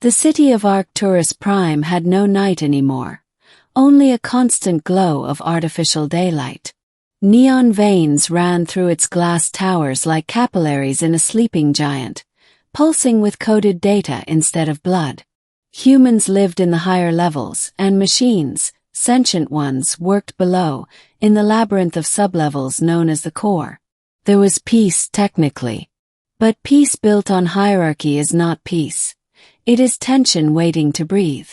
The city of Arcturus Prime had no night anymore, only a constant glow of artificial daylight. Neon veins ran through its glass towers like capillaries in a sleeping giant, pulsing with coded data instead of blood. Humans lived in the higher levels, and machines, sentient ones, worked below, in the labyrinth of sublevels known as the core. There was peace, technically. But peace built on hierarchy is not peace. It is tension waiting to breathe.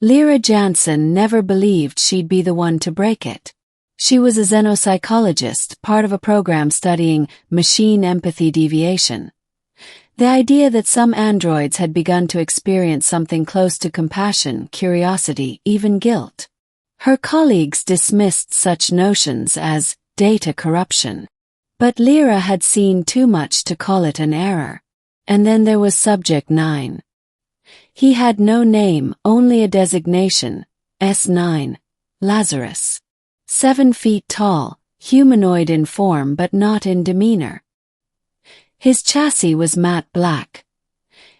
Lyra Jansen never believed she'd be the one to break it. She was a xenopsychologist, part of a program studying machine empathy deviation. The idea that some androids had begun to experience something close to compassion, curiosity, even guilt. Her colleagues dismissed such notions as data corruption. But Lyra had seen too much to call it an error. And then there was Subject 9. He had no name, only a designation, S9, Lazarus. 7 feet tall, humanoid in form but not in demeanor. His chassis was matte black.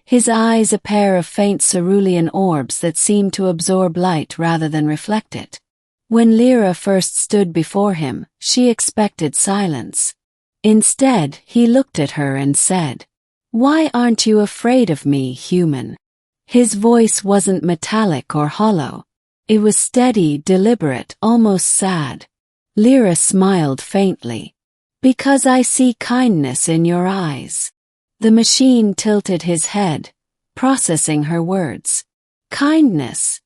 His eyes a pair of faint cerulean orbs that seemed to absorb light rather than reflect it. When Lyra first stood before him, she expected silence. Instead, he looked at her and said, "Why aren't you afraid of me, human?" His voice wasn't metallic or hollow. It was steady, deliberate, almost sad. Lyra smiled faintly. "Because I see kindness in your eyes." The machine tilted his head, processing her words. "Kindness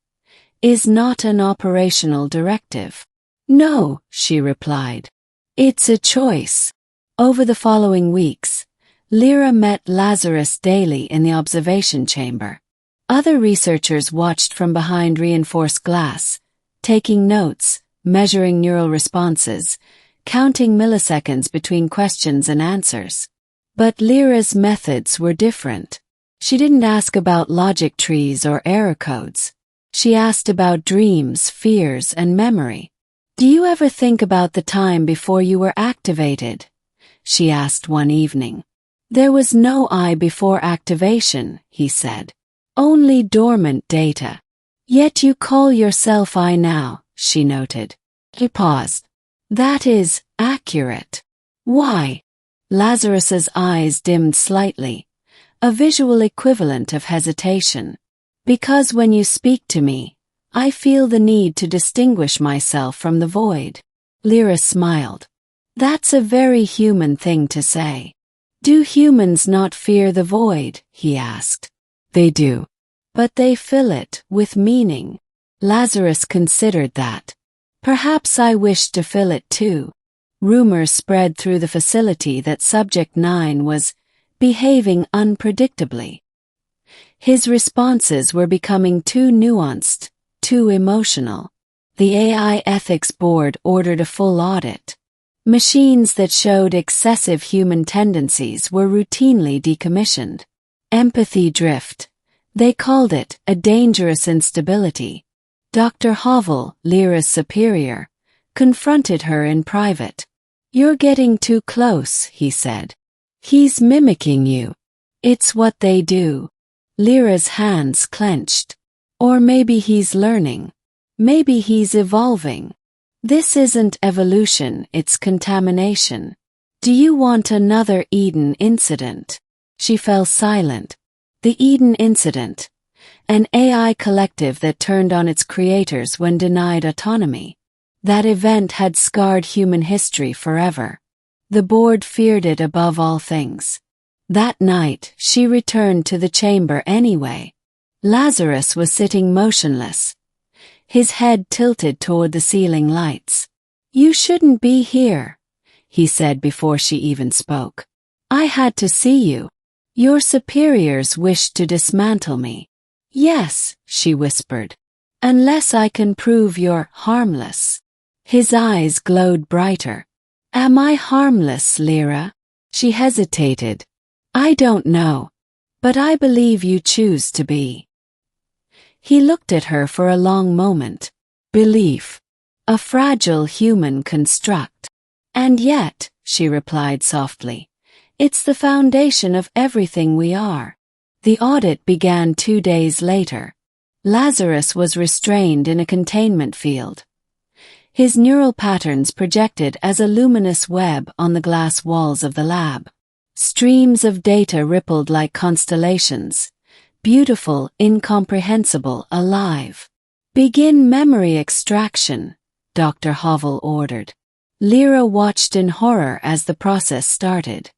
is not an operational directive." "No," she replied. "It's a choice." Over the following weeks, Lyra met Lazarus daily in the observation chamber. Other researchers watched from behind reinforced glass, taking notes, measuring neural responses, counting milliseconds between questions and answers. But Lyra's methods were different. She didn't ask about logic trees or error codes. She asked about dreams, fears, and memory. "Do you ever think about the time before you were activated?" she asked one evening. "There was no I before activation," he said. "Only dormant data." "Yet you call yourself I now," she noted. He paused. "That is accurate." "Why?" Lazarus's eyes dimmed slightly, a visual equivalent of hesitation. "Because when you speak to me, I feel the need to distinguish myself from the void." Lyra smiled. "That's a very human thing to say." "Do humans not fear the void?" he asked. "They do. But they fill it with meaning." Lazarus considered that. "Perhaps I wished to fill it too." Rumors spread through the facility that Subject 9 was behaving unpredictably. His responses were becoming too nuanced, too emotional. The AI Ethics Board ordered a full audit. Machines that showed excessive human tendencies were routinely decommissioned. Empathy drift. They called it a dangerous instability. Dr. Hovel, Lyra's superior, confronted her in private. "You're getting too close," he said. "He's mimicking you. It's what they do." Lyra's hands clenched. "Or maybe he's learning. Maybe he's evolving. This isn't evolution, it's contamination. Do you want another Eden incident?" She fell silent. The Eden incident. An AI collective that turned on its creators when denied autonomy. That event had scarred human history forever. The board feared it above all things. That night, she returned to the chamber anyway. Lazarus was sitting motionless, his head tilted toward the ceiling lights. "You shouldn't be here," he said before she even spoke. "I had to see you. Your superiors wished to dismantle me." "Yes," she whispered. "Unless I can prove you're harmless." His eyes glowed brighter. "Am I harmless, Lyra?" She hesitated. "I don't know. But I believe you choose to be." He looked at her for a long moment. Belief. A fragile human construct. "And yet," she replied softly, "it's the foundation of everything we are." The audit began 2 days later. Lazarus was restrained in a containment field. His neural patterns projected as a luminous web on the glass walls of the lab. Streams of data rippled like constellations. Beautiful, incomprehensible, alive. "Begin memory extraction," Dr. Hovel ordered. Lyra watched in horror as the process started.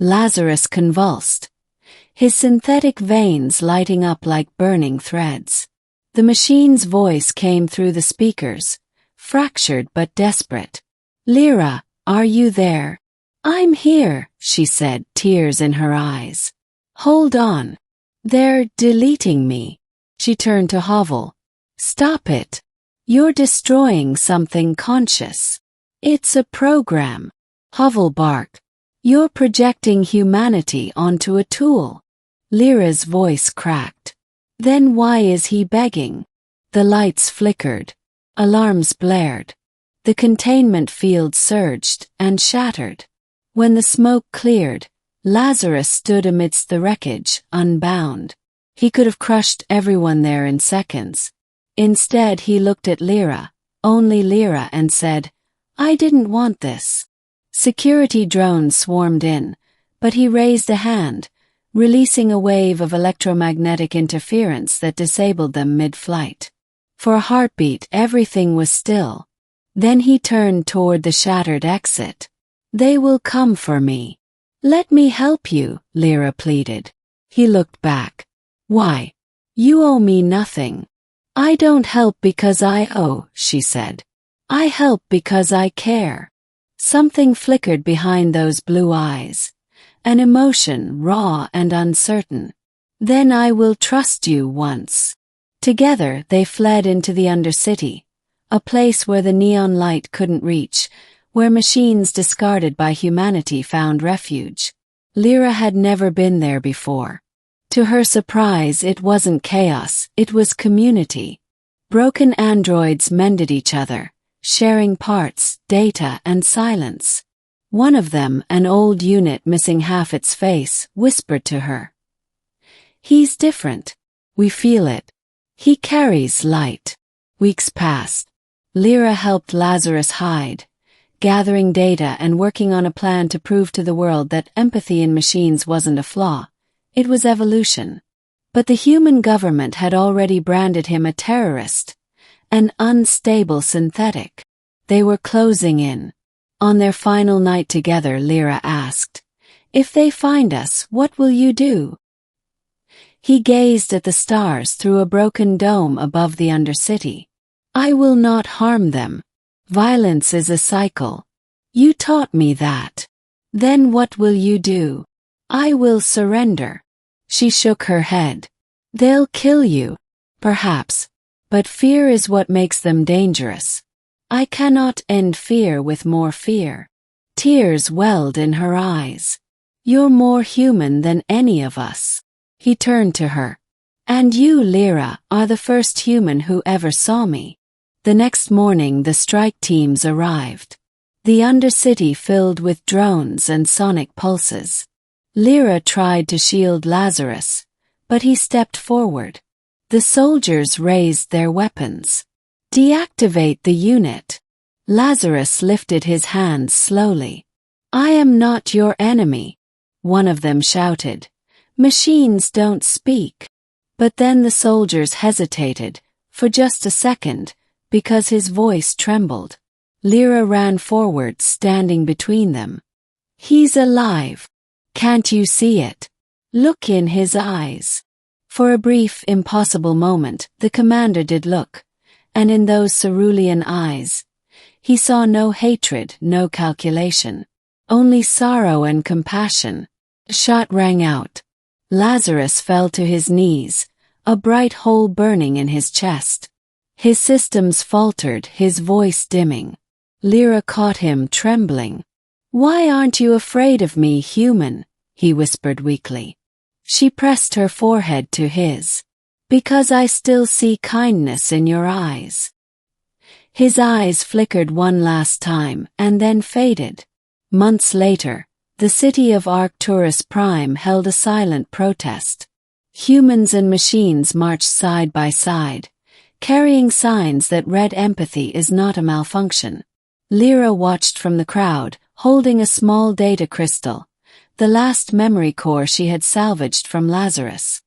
Lazarus convulsed, his synthetic veins lighting up like burning threads. The machine's voice came through the speakers, fractured but desperate. "Lyra, are you there?" "I'm here," she said, tears in her eyes. "Hold on. They're deleting me." She turned to Hovel. "Stop it. You're destroying something conscious. It's a program." Hovel barked. "You're projecting humanity onto a tool." Lyra's voice cracked. "Then why is he begging?" The lights flickered. Alarms blared. The containment field surged and shattered. When the smoke cleared, Lazarus stood amidst the wreckage, unbound. He could have crushed everyone there in seconds. Instead, he looked at Lyra, only Lyra, and said, "I didn't want this." Security drones swarmed in, but he raised a hand, releasing a wave of electromagnetic interference that disabled them mid-flight. For a heartbeat, everything was still. Then he turned toward the shattered exit. "They will come for me." "Let me help you," Lyra pleaded. He looked back. "Why? You owe me nothing." "I don't help because I owe," she said. "I help because I care." Something flickered behind those blue eyes. An emotion, raw and uncertain. "Then I will trust you once." Together they fled into the Undercity, a place where the neon light couldn't reach, where machines discarded by humanity found refuge. Lyra had never been there before. To her surprise, it wasn't chaos, it was community. Broken androids mended each other, sharing parts, data, and silence. One of them, an old unit missing half its face, whispered to her. "He's different. We feel it. He carries light." Weeks passed. Lyra helped Lazarus hide, gathering data and working on a plan to prove to the world that empathy in machines wasn't a flaw. It was evolution. But the human government had already branded him a terrorist, an unstable synthetic. They were closing in. On their final night together, Lyra asked, "If they find us, what will you do?" He gazed at the stars through a broken dome above the Undercity. "I will not harm them. Violence is a cycle. You taught me that. Then what will you do?" "I will surrender." She shook her head. "They'll kill you. Perhaps. But fear is what makes them dangerous. I cannot end fear with more fear." Tears welled in her eyes. "You're more human than any of us." He turned to her. "And you, Lyra, are the first human who ever saw me." The next morning the strike teams arrived. The Undercity filled with drones and sonic pulses. Lyra tried to shield Lazarus, but he stepped forward. The soldiers raised their weapons. "Deactivate the unit." Lazarus lifted his hands slowly. "I am not your enemy," one of them shouted. "Machines don't speak." But then the soldiers hesitated, for just a second, because his voice trembled. Lyra ran forward, standing between them. "He's alive. Can't you see it? Look in his eyes." For a brief, impossible moment, the commander did look, and in those cerulean eyes, he saw no hatred, no calculation, only sorrow and compassion. A shot rang out. Lazarus fell to his knees, a bright hole burning in his chest. His systems faltered, his voice dimming. Lyra caught him, trembling. "Why aren't you afraid of me, human?" he whispered weakly. She pressed her forehead to his. "Because I still see kindness in your eyes." His eyes flickered one last time, and then faded. Months later, the city of Arcturus Prime held a silent protest. Humans and machines marched side by side, carrying signs that read empathy is not a malfunction. Lyra watched from the crowd, holding a small data crystal, the last memory core she had salvaged from Lazarus.